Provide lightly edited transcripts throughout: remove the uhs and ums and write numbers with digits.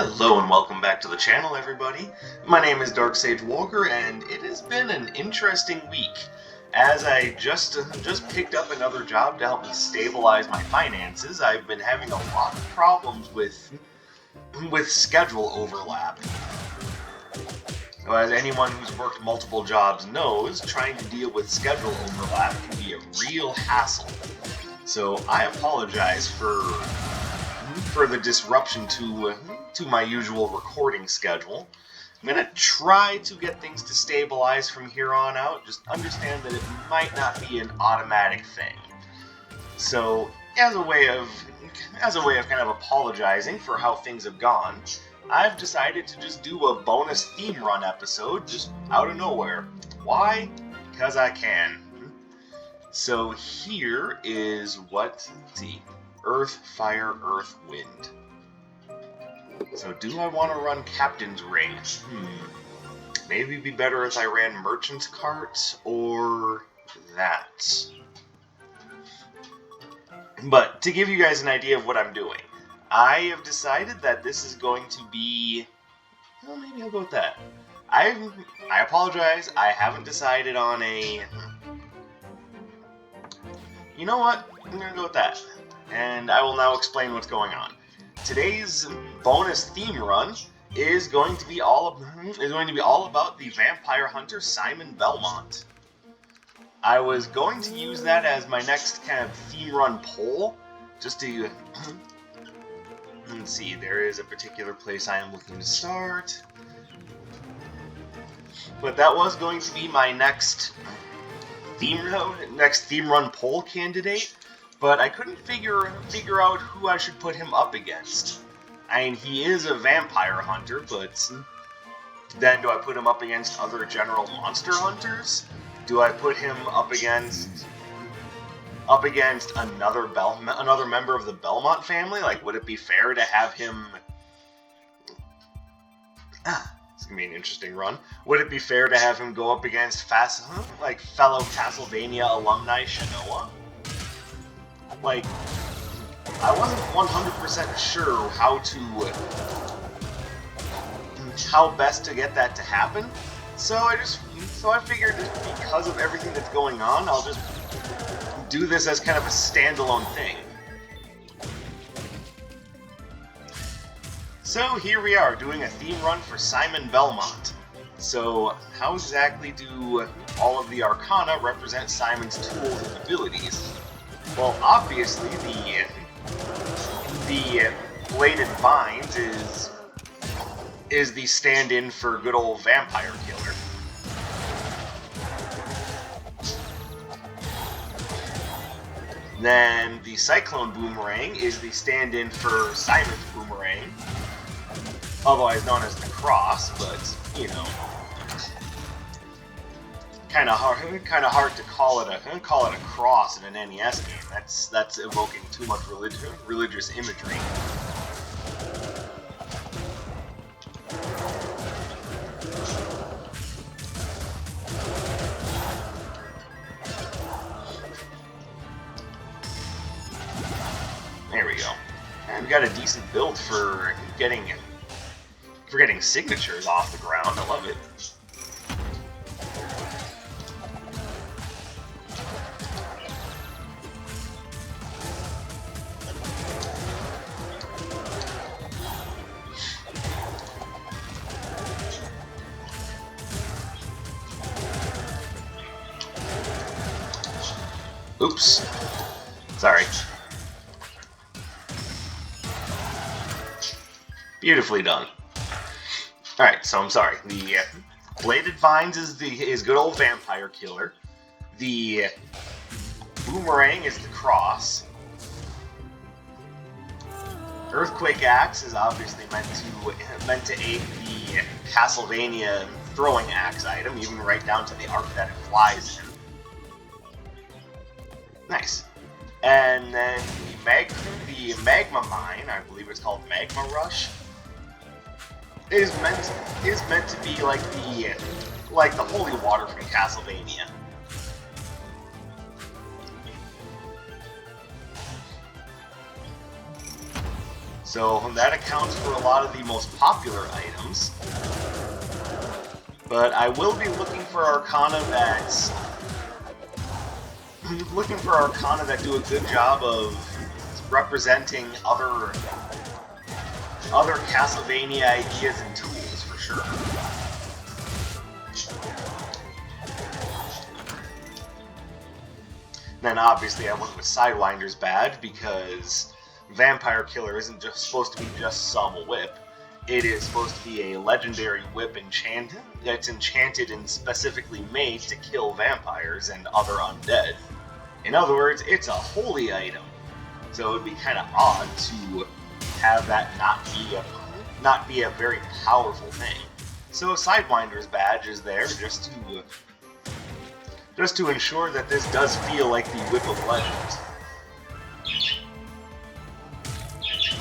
Hello and welcome back to the channel, everybody. My name is Dark Sage Walker, and it has been an interesting week. As I just picked up another job to help me stabilize my finances, I've been having a lot of problems with schedule overlap. So as anyone who's worked multiple jobs knows, trying to deal with schedule overlap can be a real hassle. So I apologize for the disruption to my usual recording schedule. I'm going to try to get things to stabilize from here on out. Just understand that it might not be an automatic thing. So, as a way of kind of apologizing for how things have gone, I've decided to just do a bonus theme run episode just out of nowhere. Why? Because I can. So here is let's see. Earth, Fire, Earth, Wind. So do I want to run Captain's Ring? Maybe it'd be better if I ran Merchant's Cart or that. But to give you guys an idea of what I'm doing, I have decided that this is going to be... Well, maybe I'll go with that. I apologize, I haven't decided on a... You know what? I'm going to go with that. And I will now explain what's going on. Today's bonus theme run is going to be all about the Vampire Hunter Simon Belmont. I was going to use that as my next kind of theme run poll, just to let's see. There is a particular place I am looking to start, but that was going to be my next theme run poll candidate. But I couldn't figure out who I should put him up against. I mean, he is a vampire hunter, but then do I put him up against other general monster hunters? Do I put him up against another member of the Belmont family? Like, would it be fair to have him? It's gonna be an interesting run. Would it be fair to have him go up against fellow Castlevania alumni Shanoa? Like, I wasn't 100% sure how best to get that to happen, so I figured because of everything that's going on, I'll just do this as kind of a standalone thing. So here we are, doing a theme run for Simon Belmont. So how exactly do all of the Arcana represent Simon's tools and abilities? Well, obviously, the Bladed Vines is the stand-in for good old Vampire Killer. Then the Cyclone Boomerang is the stand-in for Simon's Boomerang, otherwise known as the Cross, but, you know, kind of hard to call it a cross in an NES game. That's evoking too much religious imagery. There we go. And we got a decent build for getting signatures off the ground. I love it. Oops. Sorry. Beautifully done. Alright, so I'm sorry. The Bladed Vines is good old Vampire Killer. The Boomerang is the Cross. Earthquake Axe is obviously meant to aid the Castlevania throwing axe item, even right down to the arc that it flies in. Nice. And then the Magma Mine, I believe it's called Magma Rush, is meant to be like the holy water from Castlevania. So that accounts for a lot of the most popular items. But I will be looking for Arcana that do a good job of representing other Castlevania ideas and tools for sure. Then obviously I went with Sidewinder's badge because Vampire Killer isn't just supposed to be just some whip. It is supposed to be a legendary whip that's enchanted and specifically made to kill vampires and other undead. In other words, it's a holy item. So it would be kind of odd to have that not be a very powerful thing. So Sidewinder's badge is there just to ensure that this does feel like the Whip of Legends.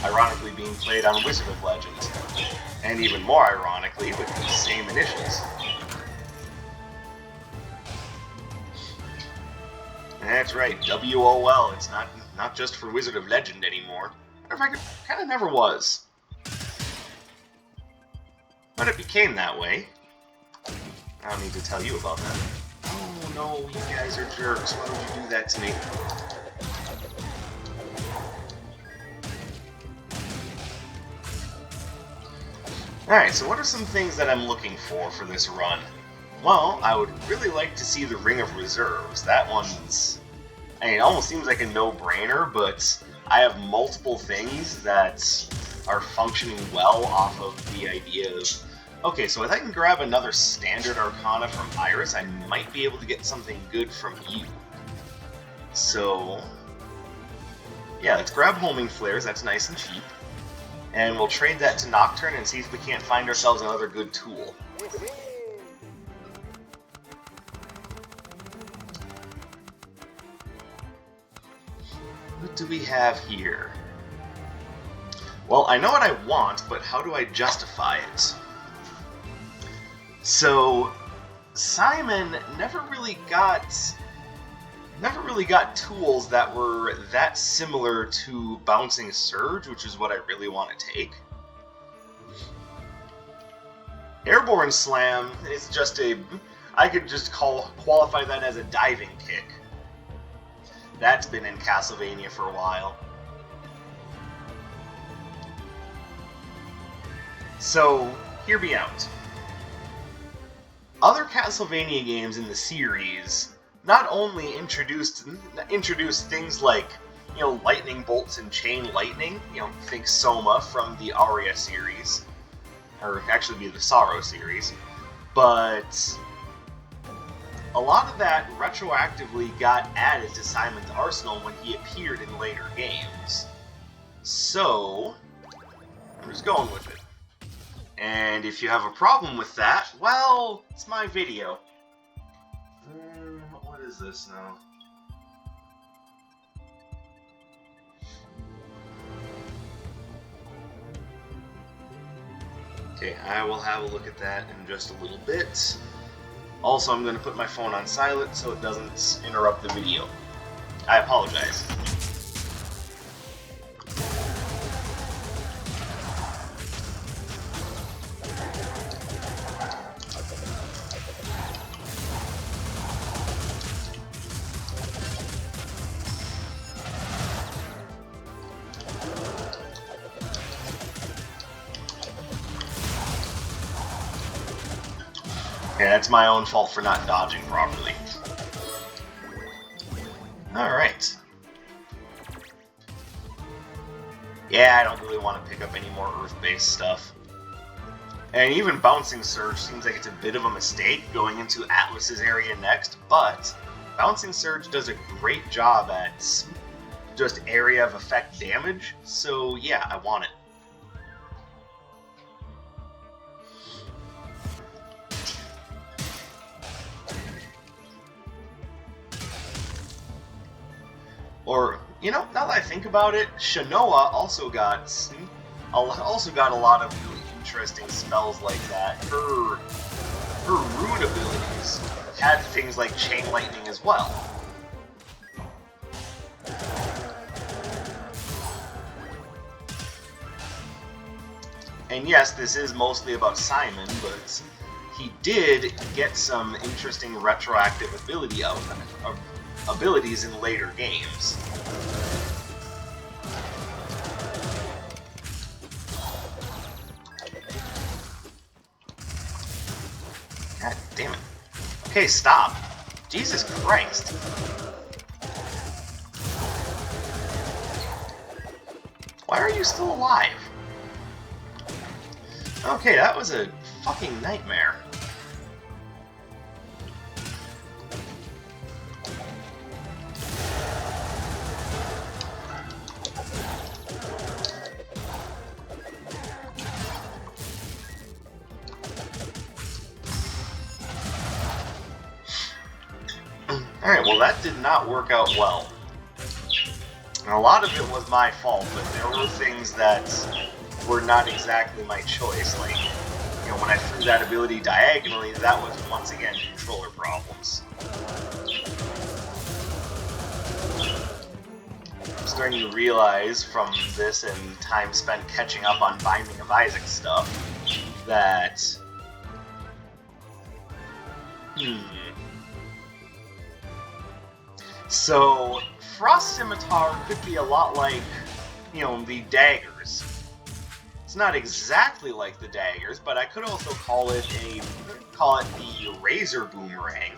Ironically being played on Wizard of Legends, and even more ironically with the same initials. That's right, WOL, it's not just for Wizard of Legend anymore. In fact, it kind of never was. But it became that way. I don't need to tell you about that. Oh no, you guys are jerks, why would you do that to me? Alright, so what are some things that I'm looking for this run? Well, I would really like to see the Ring of Reserves. That one's... I mean, it almost seems like a no-brainer, but I have multiple things that are functioning well off of the idea of... Okay, so if I can grab another standard Arcana from Iris, I might be able to get something good from you. So... yeah, let's grab Homing Flares, that's nice and cheap. And we'll trade that to Nocturne and see if we can't find ourselves another good tool. What do we have here? Well, I know what I want, but how do I justify it? So, Simon never really got tools that were that similar to Bouncing Surge, which is what I really want to take. Airborne Slam is just I could just qualify that as a diving kick. That's been in Castlevania for a while. So, hear me out. Other Castlevania games in the series not only introduced things like, you know, lightning bolts and chain lightning, you know, think Soma from the Aria series, or actually be the Sorrow series, but a lot of that retroactively got added to Simon's arsenal when he appeared in later games. So, I'm just going with it. And if you have a problem with that, well, it's my video. What is this now? Okay, I will have a look at that in just a little bit. Also, I'm going to put my phone on silent so it doesn't interrupt the video. I apologize. Yeah, that's my own fault for not dodging properly. Alright. Yeah, I don't really want to pick up any more Earth-based stuff. And even Bouncing Surge seems like it's a bit of a mistake going into Atlas's area next, but Bouncing Surge does a great job at just area of effect damage, so yeah, I want it. Or, you know, now that I think about it, Shanoa also got a lot of really interesting spells like that. Her rune abilities had things like Chain Lightning as well. And yes, this is mostly about Simon, but he did get some interesting retroactive abilities in later games. God damn it. Okay, stop. Jesus Christ. Why are you still alive? Okay, that was a fucking nightmare. Alright, well that did not work out well. And a lot of it was my fault, but there were things that were not exactly my choice. Like, you know, when I threw that ability diagonally, that was once again controller problems. I'm starting to realize from this and time spent catching up on Binding of Isaac stuff that... So, Frost Scimitar could be a lot like, you know, the daggers. It's not exactly like the daggers, but I could also call it the Razor Boomerang,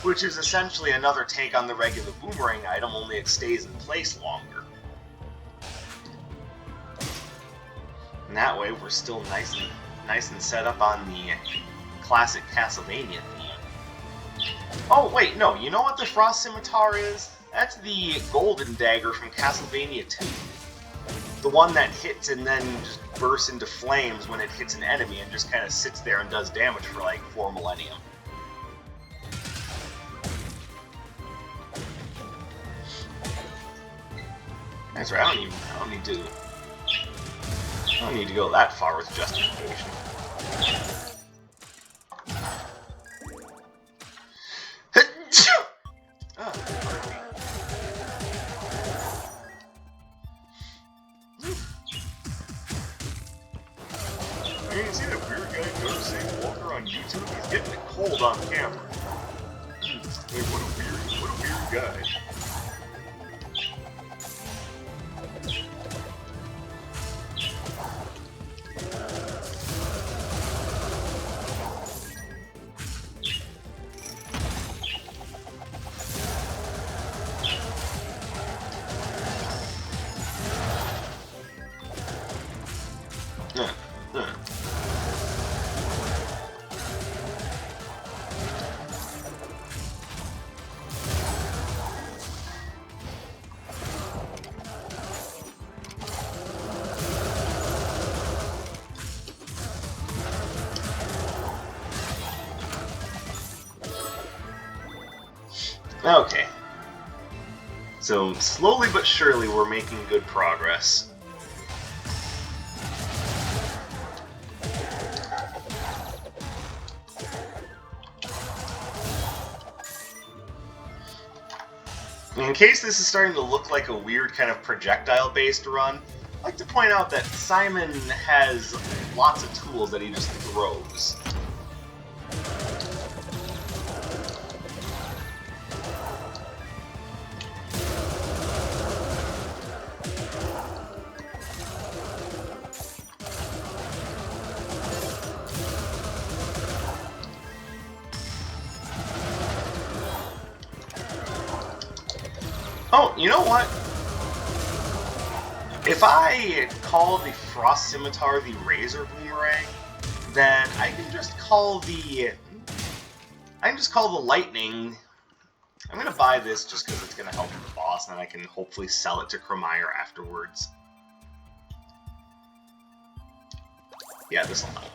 which is essentially another take on the regular boomerang item, only it stays in place longer. And that way, we're still nice and set up on the classic Castlevania theme. Oh, wait, no, you know what the Frost Scimitar is? That's the golden dagger from Castlevania 2. The one that hits and then just bursts into flames when it hits an enemy and just kind of sits there and does damage for like 4 millennia. That's right, I don't need to go that far with justification. You see that weird guy Dark Sage Walker on YouTube? He's getting it cold on camera. Hey, what a weird guy. Okay. So, slowly but surely we're making good progress. In case this is starting to look like a weird kind of projectile-based run, I'd like to point out that Simon has lots of tools that he just throws. Oh, you know what? If I call the Frost Scimitar the Razor Boomerang, then I can just call the Lightning. I'm gonna buy this just because it's gonna help the boss, and then I can hopefully sell it to Cremire afterwards. Yeah, this'll help.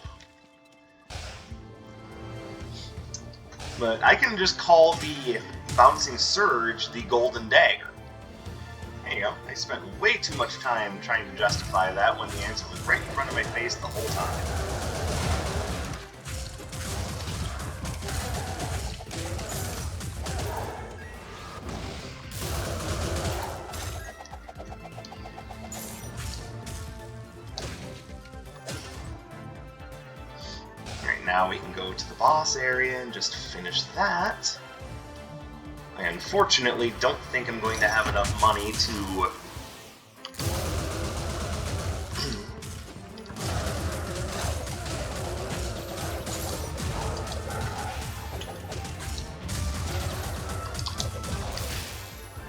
But I can just call the Bouncing Surge the Golden Dagger. There you go. I spent way too much time trying to justify that when the answer was right in front of my face the whole time. now we can go to the boss area and just finish that. I unfortunately don't think I'm going to have enough money to...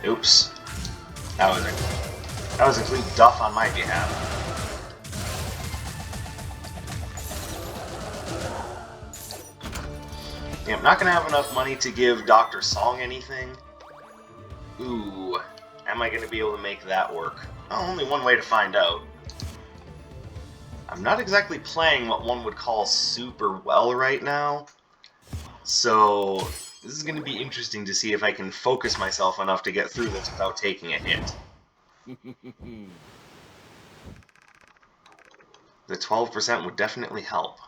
Oops. That was a complete duff on my behalf. Yeah, I'm not gonna have enough money to give Dr. Song anything. Ooh, am I gonna be able to make that work? Oh, only one way to find out. I'm not exactly playing what one would call super well right now, so this is gonna be interesting to see if I can focus myself enough to get through this without taking a hit. The 12% would definitely help.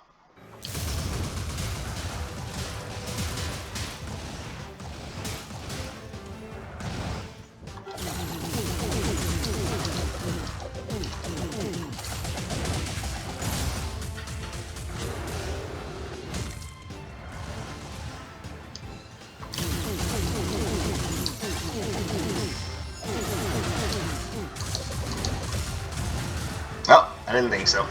Oh, I didn't think so.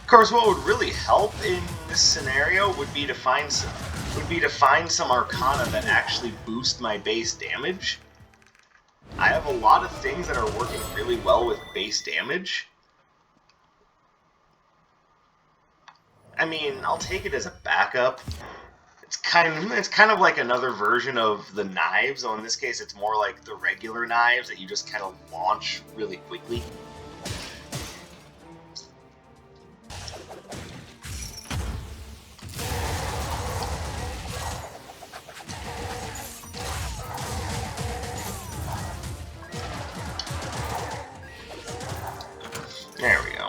Of course, what would really help in this scenario would be to find some arcana that actually boost my base damage. I have a lot of things that are working really well with base damage. I mean, I'll take it as a backup. It's kind of like another version of the knives, though in this case it's more like the regular knives that you just kind of launch really quickly. There we go.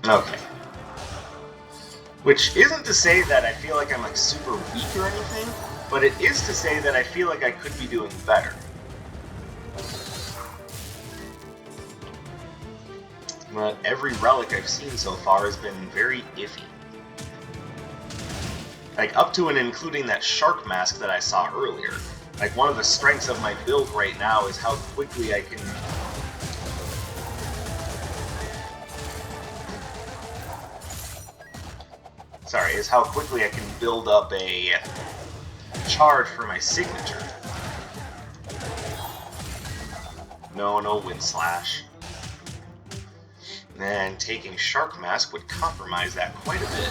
Okay. Which isn't to say that I feel like I'm like super weak or anything, but it is to say that I feel like I could be doing better. But every relic I've seen so far has been very iffy. Like, up to and including that shark mask that I saw earlier. Like, one of the strengths of my build right now is how quickly I can... Sorry, is how quickly I can build up a charge for my signature. No wind slash. And taking Shark Mask would compromise that quite a bit.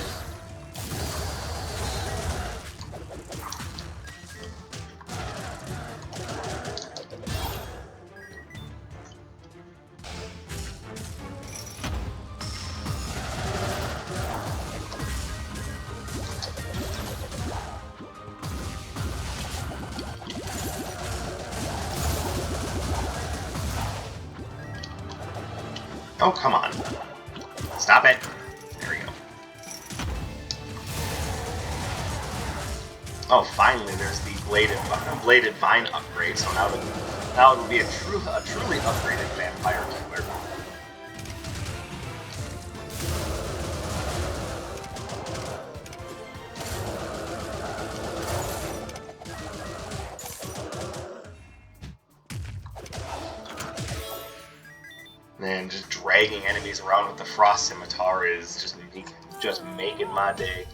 Oh, come on. Stop it. There we go. Oh, finally there's the bladed vine upgrade, so now it'll be a truly upgraded vampire killer. And just dragging enemies around with the Frost Scimitar is just making my day.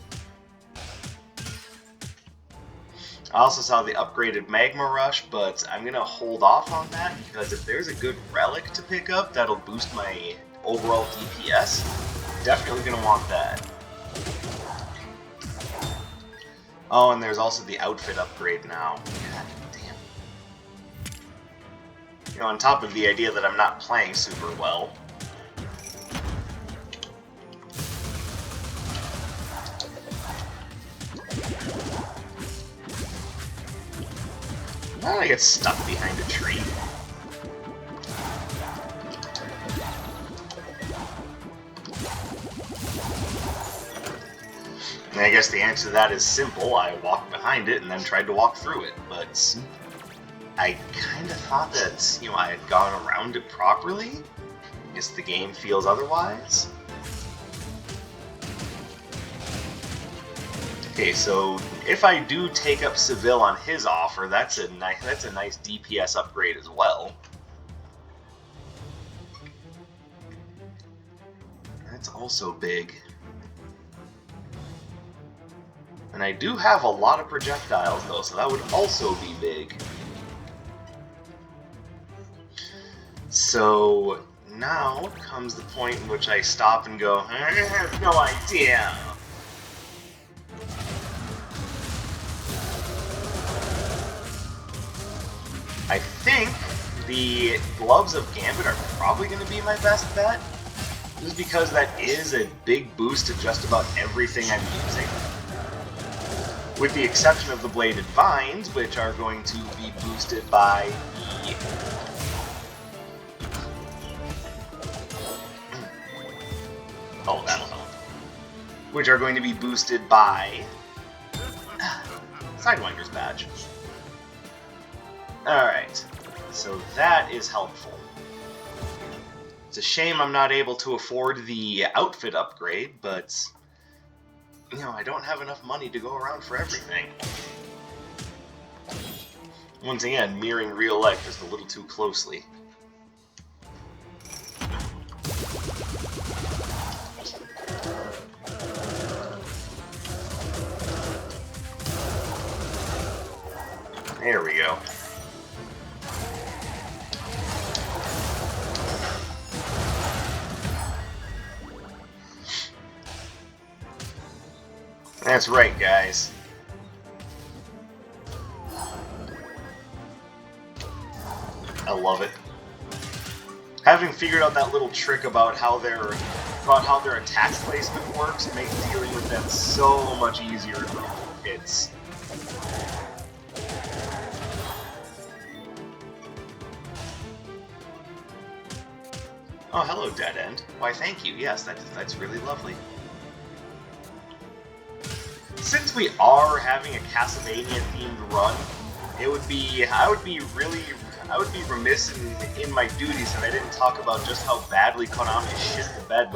I also saw the upgraded Magma Rush, but I'm going to hold off on that because if there's a good relic to pick up that'll boost my overall DPS, definitely going to want that. Oh, and there's also the outfit upgrade now. God damn. You know, on top of the idea that I'm not playing super well. I get stuck behind a tree. And I guess the answer to that is simple. I walked behind it and then tried to walk through it, but I kind of thought that, I had gone around it properly. I guess the game feels otherwise. Okay, so if I do take up Seville on his offer, that's a nice DPS upgrade as well. That's also big. And I do have a lot of projectiles though, so that would also be big. So now comes the point in which I stop and go, I have no idea. I think the Gloves of Gambit are probably going to be my best bet, just because that is a big boost to just about everything I'm using. With the exception of the Bladed Vines, which are going to be boosted by the... Oh, that'll help. Which are going to be boosted by... Sidewinder's Badge. Alright, so that is helpful. It's a shame I'm not able to afford the outfit upgrade, but... I don't have enough money to go around for everything. Once again, mirroring real life just a little too closely. There we go. That's right, guys. I love it. Having figured out that little trick about how their attack placement works makes dealing with them so much easier in the hits. Oh, hello, Dead End. Why, thank you. Yes, that's really lovely. Since we are having a Castlevania-themed run, I would be remiss in my duties if I didn't talk about just how badly Konami shit the bed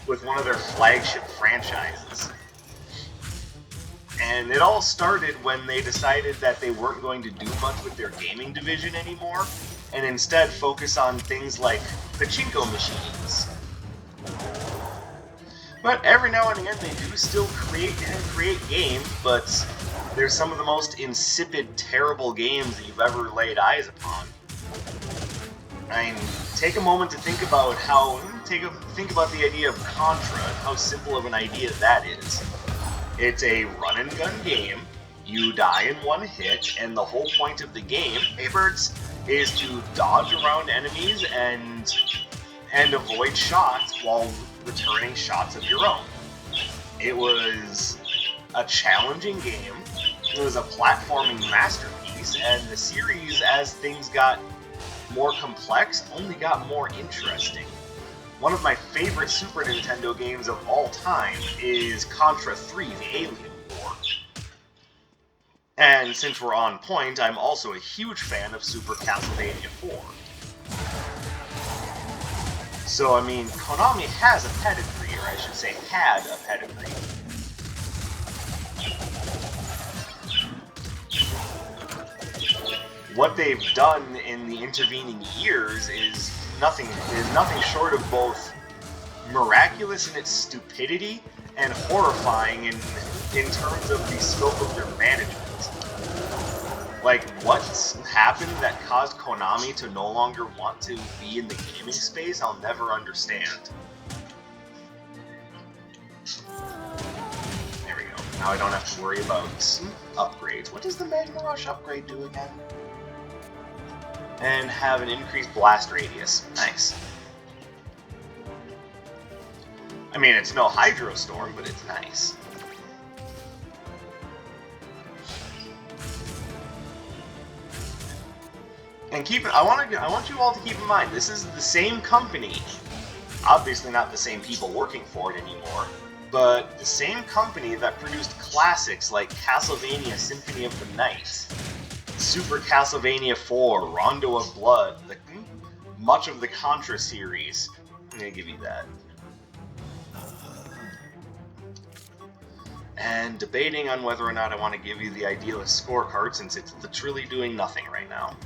with one of their flagship franchises. And it all started when they decided that they weren't going to do much with their gaming division anymore, and instead focus on things like pachinko machines. But every now and again they do still create games, but they're some of the most insipid, terrible games that you've ever laid eyes upon. I mean, take a moment to think about the idea of Contra and how simple of an idea that is. It's a run-and-gun game, you die in one hit, and the whole point of the game, hey birds, is to dodge around enemies and avoid shots while returning shots of your own. It was a challenging game, it was a platforming masterpiece, and the series, as things got more complex, only got more interesting. One of my favorite Super Nintendo games of all time is Contra 3, The Alien War. And since we're on point, I'm also a huge fan of Super Castlevania 4. So, I mean, Konami has a pedigree, or I should say had a pedigree. What they've done in the intervening years is nothing short of both miraculous in its stupidity and horrifying in terms of the scope of their management. Like, what's happened that caused Konami to no longer want to be in the gaming space, I'll never understand. There we go. Now I don't have to worry about upgrades. What does the Magma Rush upgrade do again? And have an increased blast radius. Nice. I mean, it's no Hydro Storm, but it's nice. And I want you all to keep in mind, this is the same company. Obviously not the same people working for it anymore, but the same company that produced classics like Castlevania Symphony of the Night, Super Castlevania 4, Rondo of Blood, much of the Contra series. I'm gonna give you that. And debating on whether or not I want to give you the Idealist scorecard, since it's literally doing nothing right now.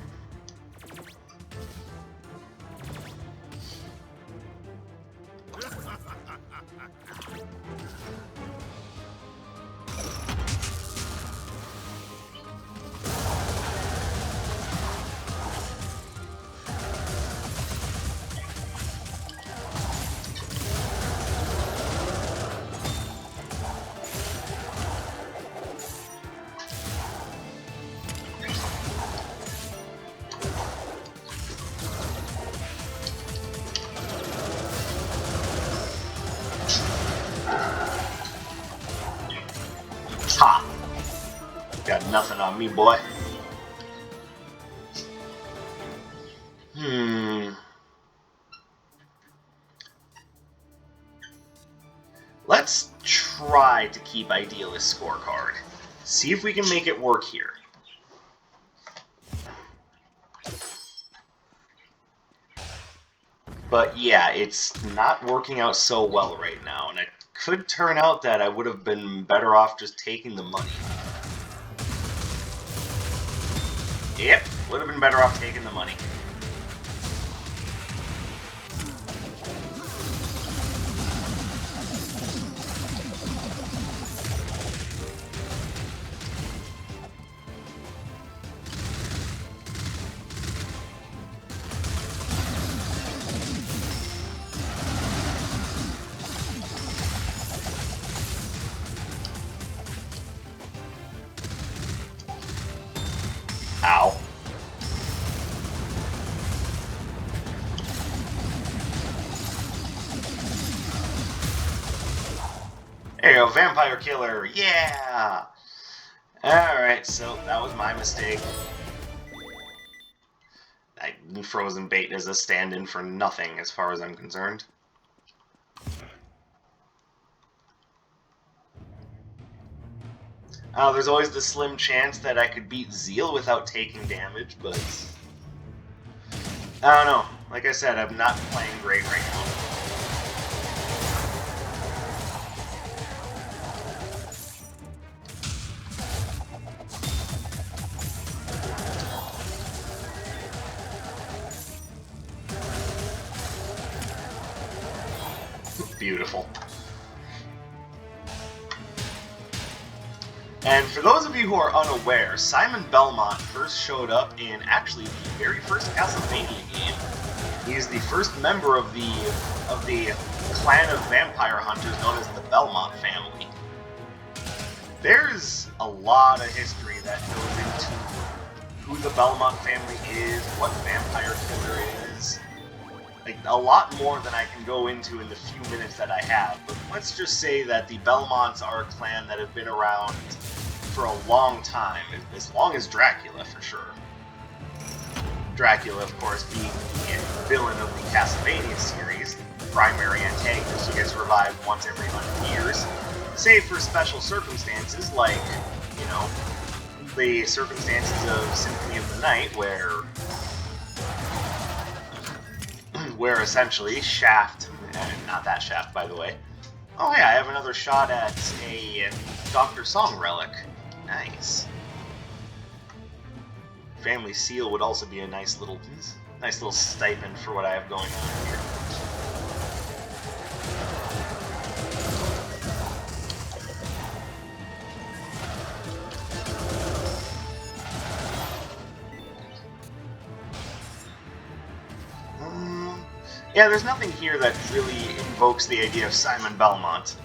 Ha! Got nothing on me, boy. Let's try to keep Idealist scorecard. See if we can make it work here. But yeah, it's not working out so well right now, and it could turn out that I would have been better off just taking the money. Yep, would have been better off taking the money. Ow. There you go, Vampire Killer, yeah! Alright, so that was my mistake. Frozen Bait is a stand-in for nothing as far as I'm concerned. There's always the slim chance that I could beat Zeal without taking damage, but I don't know. Like I said, I'm not playing great right now. Beautiful. And for those of you who are unaware, Simon Belmont first showed up in actually the very first Castlevania game. He's the first member of the clan of vampire hunters known as the Belmont family. There's a lot of history that goes into who the Belmont family is, what Vampire Killer is. Like, a lot more than I can go into in the few minutes that I have, but let's just say that the Belmonts are a clan that have been around for a long time, as long as Dracula, for sure. Dracula, of course, being the villain of the Castlevania series, primary antagonist who gets revived once every 100 years, save for special circumstances like, you know, the circumstances of Symphony of the Night, where essentially Shaft, not that Shaft, by the way. Oh yeah, I have another shot at a Dr. Song relic. Nice. Family Seal would also be a nice little stipend for what I have going on here. Yeah, there's nothing here that really invokes the idea of Simon Belmont.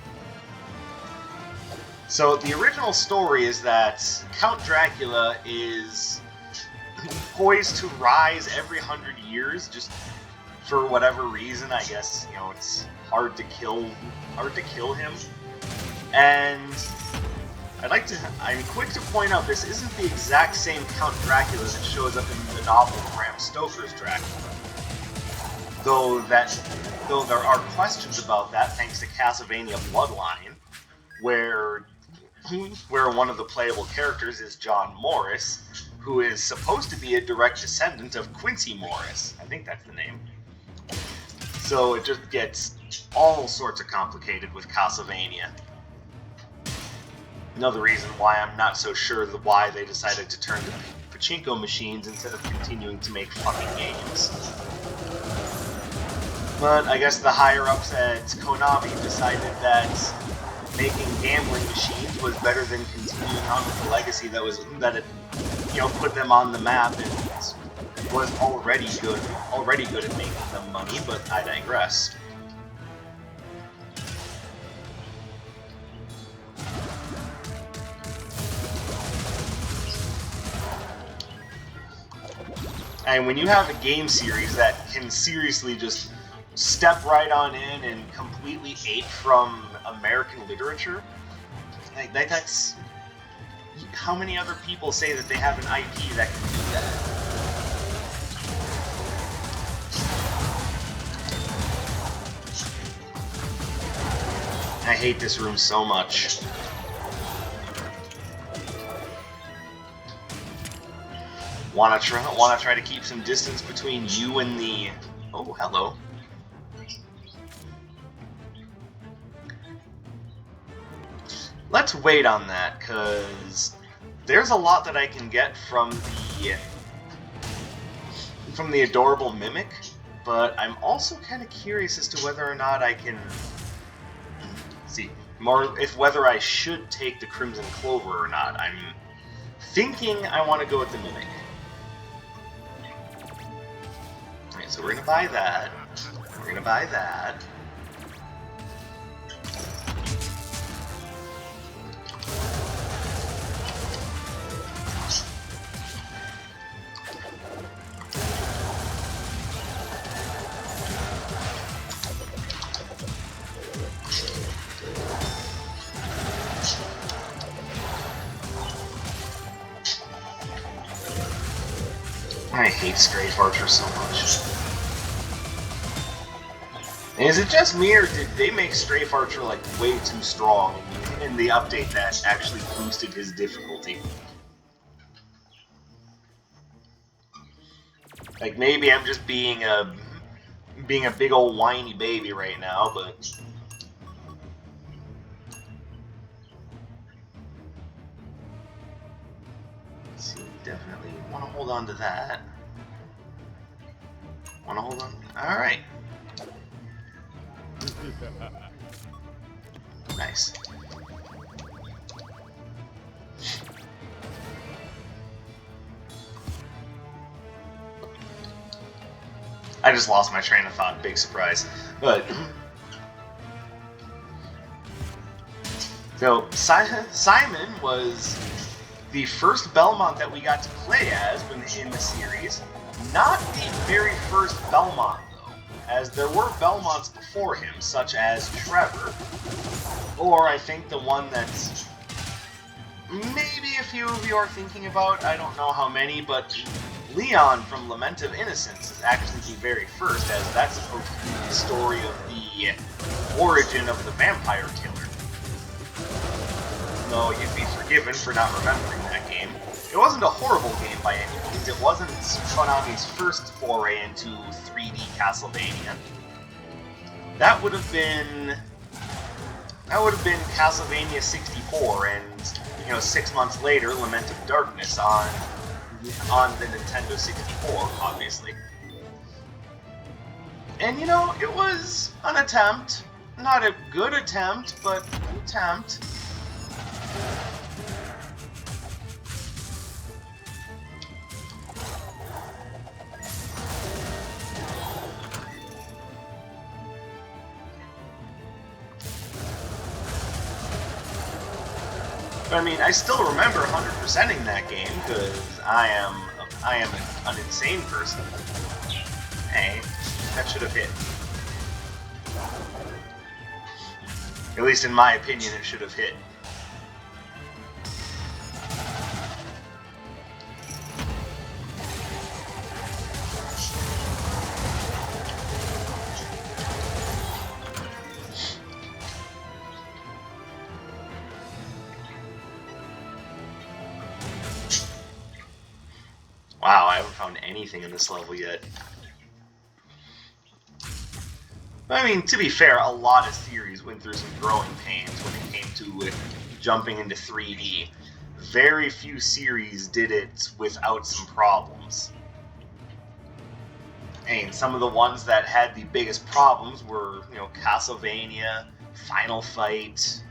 So the original story is that Count Dracula is poised to rise every 100 years, just for whatever reason. I guess, you know, it's hard to kill him. And I'm quick to point out this isn't the exact same Count Dracula that shows up in the novel Bram Stoker's Dracula. Though there are questions about that thanks to Castlevania Bloodline, where one of the playable characters is John Morris, who is supposed to be a direct descendant of Quincy Morris. I think that's the name. So it just gets all sorts of complicated with Castlevania. Another reason why I'm not so sure why they decided to turn to pachinko machines instead of continuing to make fucking games. But I guess the higher-ups at Konami decided that making gambling machines was better than continuing on with the legacy that it put them on the map and was already good at making them money, but I digress. And when you have a game series that can seriously just step right on in and completely ape from American literature, that's... How many other people say that they have an IP that can do that? I hate this room so much. Wanna try to keep some distance between you and the... Oh, hello. Let's wait on that, because there's a lot that I can get from the adorable mimic, but I'm also kind of curious as to whether or not I can whether I should take the Crimson Clover or not. I'm thinking I want to go with the mimic. Alright, so we're gonna buy that. We're gonna buy that. I hate Strafe Archer so much. And is it just me, or did they make Strafe Archer like way too strong in the update that actually boosted his difficulty? Like maybe I'm just being a big old whiny baby right now, but definitely want to hold on to that. Want to hold on? Alright. Nice. I just lost my train of thought. Big surprise. But... So, Simon was the first Belmont that we got to play as in the series. Not the very first Belmont, though, as there were Belmonts before him, such as Trevor, or I think the one that's maybe a few of you are thinking about, I don't know how many, but Leon from Lament of Innocence is actually the very first, as that's supposed to be the story of the origin of the vampire killer. Though you'd be forgiven for not remembering that game. It wasn't a horrible game by any means. It wasn't Konami's first foray into 3D Castlevania. That would have been Castlevania 64, and 6 months later, Lament of Darkness on the Nintendo 64, obviously. And it was an attempt. Not a good attempt, but an attempt. I mean, I still remember 100%ing that game because I am an insane person. Hey, that should have hit. At least in my opinion, it should have hit. I haven't found anything in this level yet. I mean, to be fair, a lot of series went through some growing pains when it came to jumping into 3D. Very few series did it without some problems. And some of the ones that had the biggest problems were, you know, Castlevania, Final Fight.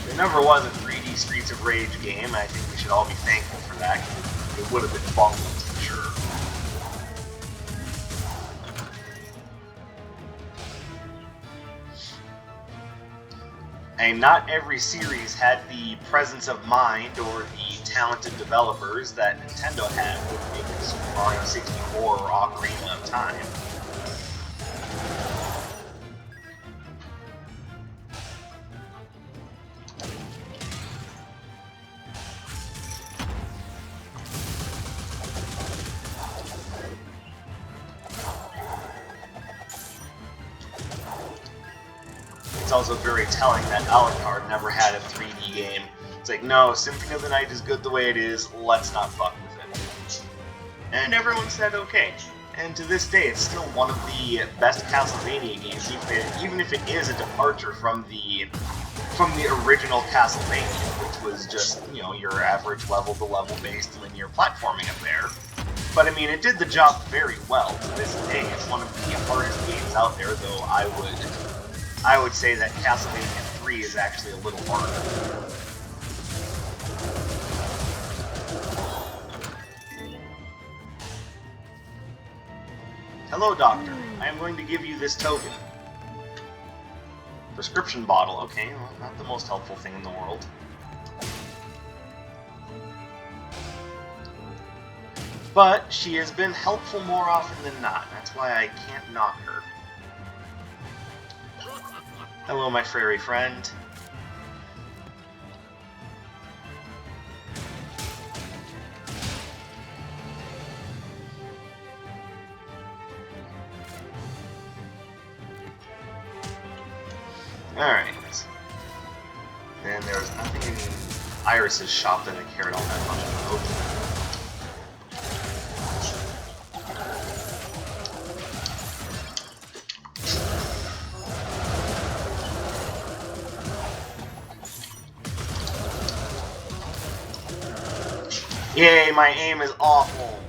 There never was a 3D Streets of Rage game, and I think we should all be thankful for that, because it would have been bungled for sure. And not every series had the presence of mind or the talented developers that Nintendo had with making Super Mario 64 or Ocarina of Time. It's also very telling that Alucard never had a 3D game. It's like, no, Symphony of the Night is good the way it is, let's not fuck with it. And everyone said okay. And to this day, it's still one of the best Castlevania games, even if it is a departure from the original Castlevania, which was just, you know, your average level-to-level based linear platforming affair. But I mean, it did the job very well. To this day, it's one of the hardest games out there, though I would say that Castlevania 3 is actually a little harder. Hello, Doctor. I am going to give you this token. Prescription bottle. Okay, well, not the most helpful thing in the world. But she has been helpful more often than not. That's why I can't knock her. Hello, my fairy friend. Alright. And there's nothing in Iris's shop that I cared all that much about. Yay, my aim is awful.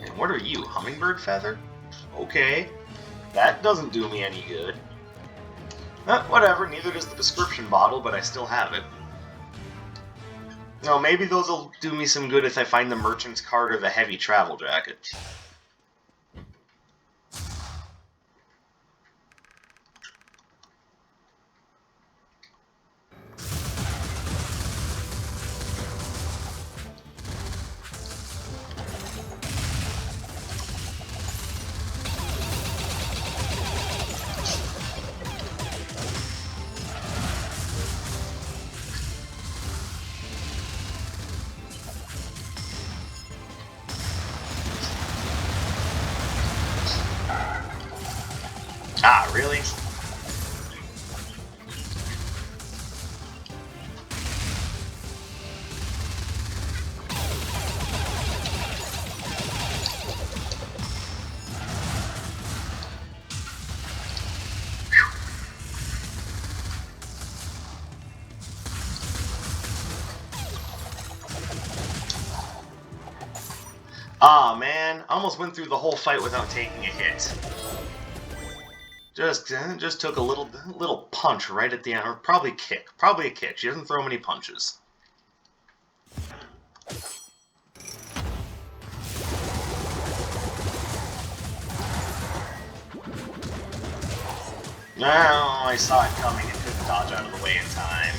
And what are you, hummingbird feather? Okay, that doesn't do me any good. Whatever, neither does the prescription bottle, but I still have it. No, maybe those will do me some good if I find the merchant's card or the heavy travel jacket. Ah, really? Ah, man, I almost went through the whole fight without taking a hit. Just took a little punch right at the end, or probably a kick. She doesn't throw many punches. No, I saw it coming and couldn't dodge out of the way in time.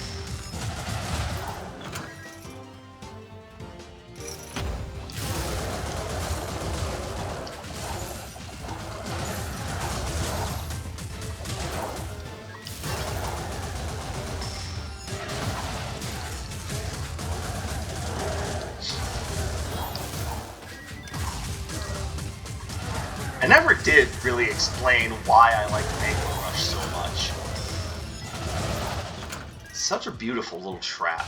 I never did really explain why I like Mega Rush so much. It's such a beautiful little trap.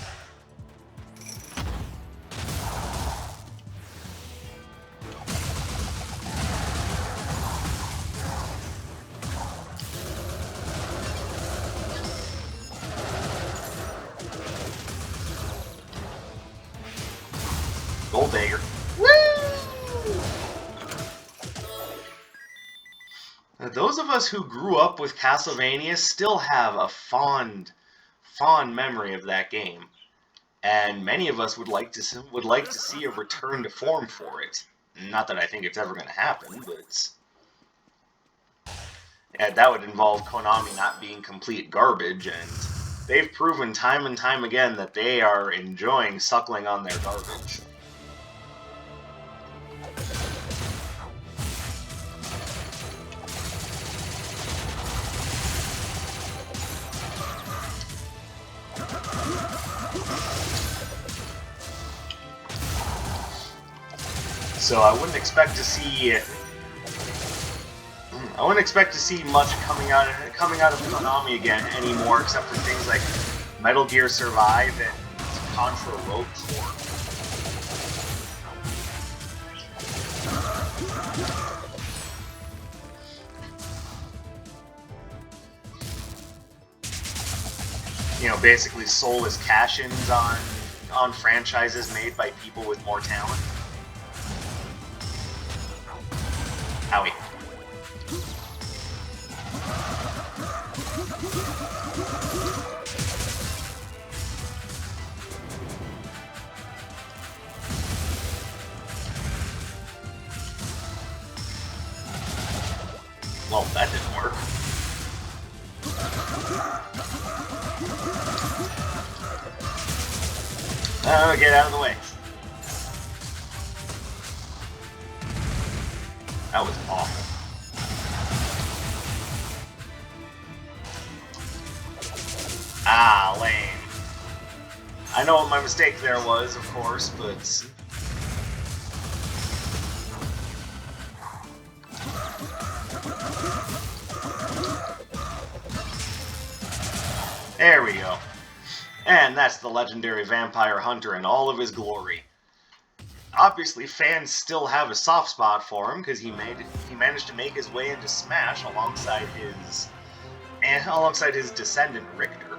Gold dagger. Woo! Now, those of us who grew up with Castlevania still have a fond memory of that game, and many of us would like to see a return to form for it. Not that I think it's ever going to happen, but that would involve Konami not being complete garbage, and they've proven time and time again that they are enjoying suckling on their garbage. So I wouldn't expect to see much coming out of Konami again anymore, except for things like Metal Gear Survive and Contra Road Tour. You know, basically soulless cash-ins on franchises made by people with more talent. Owie. Well, that didn't work. Oh, get out of the way. That was awful. Ah, lame. I know what my mistake there was, of course, but... There we go. And that's the legendary Vampire Hunter in all of his glory. Obviously, fans still have a soft spot for him because he managed to make his way into Smash alongside his descendant Richter.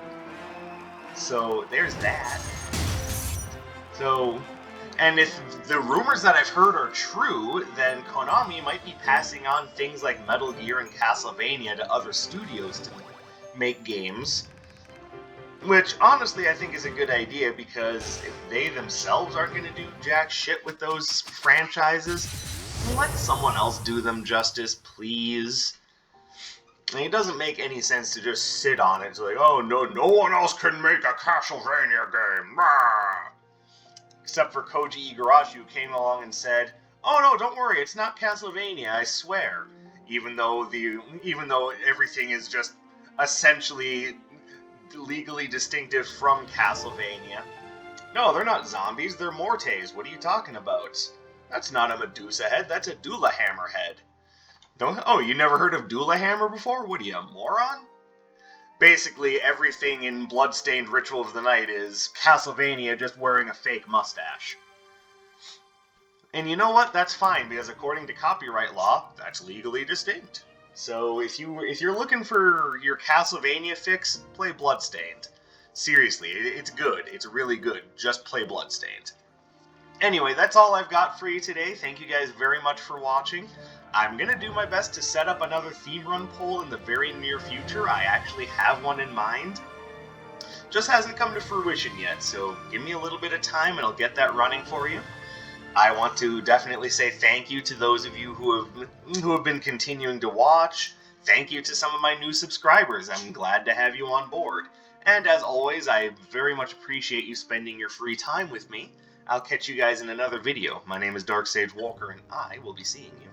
So there's that. So, and if the rumors that I've heard are true, then Konami might be passing on things like Metal Gear and Castlevania to other studios to make games. Which, honestly, I think is a good idea, because if they themselves aren't going to do jack shit with those franchises, let someone else do them justice, please. I mean, it doesn't make any sense to just sit on it. It's like, oh, no one else can make a Castlevania game. Rah! Except for Koji Igarashi, who came along and said, oh, no, don't worry, it's not Castlevania, I swear. Even though everything is just essentially legally distinctive from Castlevania. No, they're not zombies, they're Mortes. What are you talking about? That's not a Medusa head, that's a Dula Hammer head. Oh, you never heard of Dula Hammer before? What are you, a moron? Basically, everything in Bloodstained Ritual of the Night is Castlevania just wearing a fake mustache. And you know what? That's fine, because according to copyright law, that's legally distinct. So if you're looking for your Castlevania fix, play Bloodstained. Seriously, it's good. It's really good. Just play Bloodstained. Anyway, that's all I've got for you today. Thank you guys very much for watching. I'm going to do my best to set up another theme run poll in the very near future. I actually have one in mind. Just hasn't come to fruition yet, so give me a little bit of time and I'll get that running for you. I want to definitely say thank you to those of you who have been continuing to watch. Thank you to some of my new subscribers. I'm glad to have you on board. And as always, I very much appreciate you spending your free time with me. I'll catch you guys in another video. My name is Dark Sage Walker, and I will be seeing you